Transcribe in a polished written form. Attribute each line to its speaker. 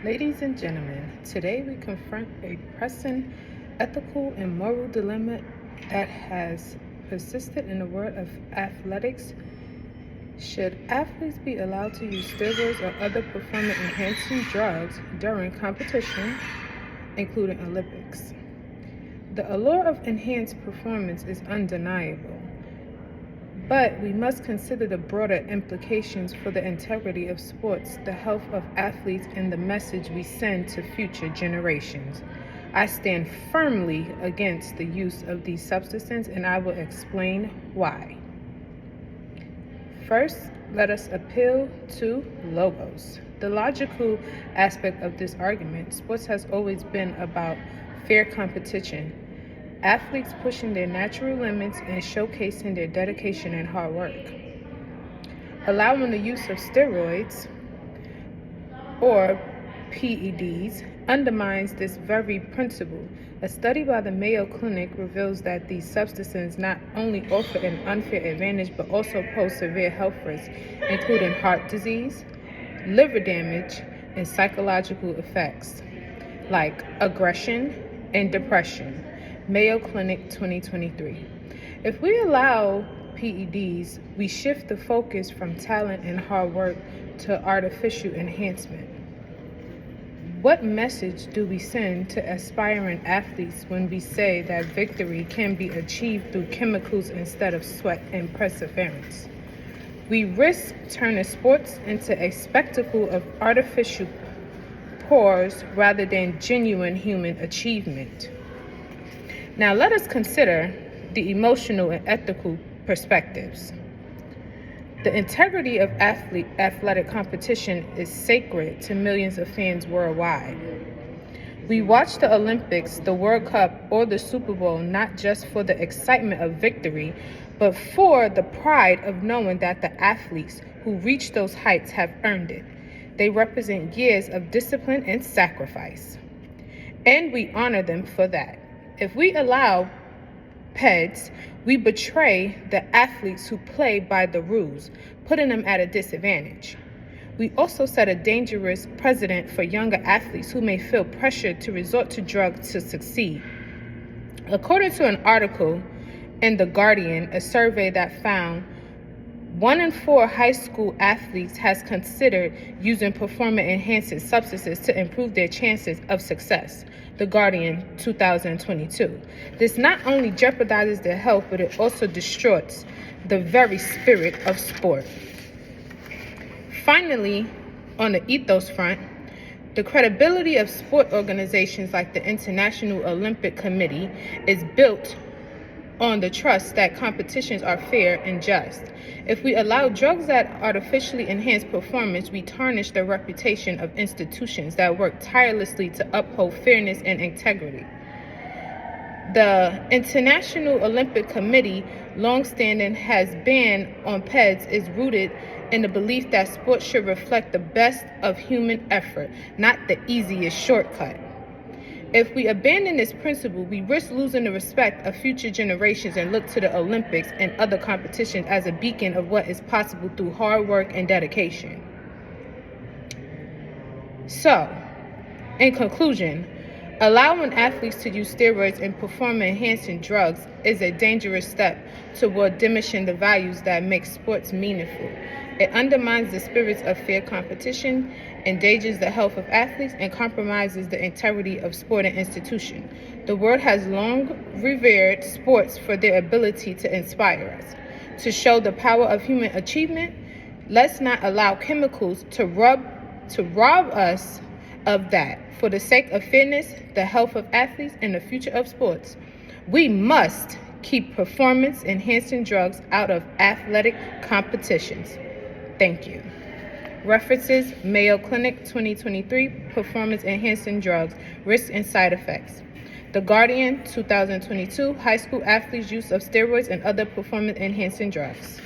Speaker 1: Ladies and gentlemen, today we confront a pressing ethical and moral dilemma that has persisted in the world of athletics. Should athletes be allowed to use steroids or other performance-enhancing drugs during competition, including Olympics? The allure of enhanced performance is undeniable, but we must consider the broader implications for the integrity of sports, the health of athletes, and the message we send to future generations. I stand firmly against the use of these substances, and I will explain why. First, let us appeal to logos. The logical aspect of this argument: sports has always been about fair competition, athletes pushing their natural limits and showcasing their dedication and hard work. Allowing the use of steroids or PEDs undermines this very principle. A study by the Mayo Clinic reveals that these substances not only offer an unfair advantage but also pose severe health risks, including heart disease, liver damage, and psychological effects like aggression and depression. Mayo Clinic 2023. If we allow PEDs, we shift the focus from talent and hard work to artificial enhancement. What message do we send to aspiring athletes when we say that victory can be achieved through chemicals instead of sweat and perseverance? We risk turning sports into a spectacle of artificial pause rather than genuine human achievement. Now let us consider the emotional and ethical perspectives. The integrity of athletic competition is sacred to millions of fans worldwide. We watch the Olympics, the World Cup, or the Super Bowl not just for the excitement of victory, but for the pride of knowing that the athletes who reach those heights have earned it. They represent years of discipline and sacrifice, and we honor them for that. If we allow PEDs, we betray the athletes who play by the rules, putting them at a disadvantage. We also set a dangerous precedent for younger athletes who may feel pressured to resort to drugs to succeed. According to an article in The Guardian, a survey that found 1 in 4 high school athletes has considered using performance-enhancing substances to improve their chances of success. The Guardian, 2022. This not only jeopardizes their health, but it also distorts the very spirit of sport. Finally, on the ethos front, the credibility of sport organizations like the International Olympic Committee is built on the trust that competitions are fair and just. If we allow drugs that artificially enhance performance, we tarnish the reputation of institutions that work tirelessly to uphold fairness and integrity. The International Olympic Committee, long-standing, has ban on PEDs is rooted in the belief that sports should reflect the best of human effort, not the easiest shortcut. If we abandon this principle, we risk losing the respect of future generations and look to the Olympics and other competitions as a beacon of what is possible through hard work and dedication. So, in conclusion, allowing athletes to use steroids and performance-enhancing drugs is a dangerous step toward diminishing the values that make sports meaningful. It undermines the spirits of fair competition, endangers the health of athletes, and compromises the integrity of sporting institutions. The world has long revered sports for their ability to inspire us. To show the power of human achievement, let's not allow chemicals to rob us of that. For the sake of fairness, the health of athletes, and the future of sports, we must keep performance-enhancing drugs out of athletic competitions. Thank you. References: Mayo Clinic 2023, Performance-Enhancing Drugs, Risks and Side Effects. The Guardian 2022, High School Athletes' Use of Steroids and Other Performance-Enhancing Drugs.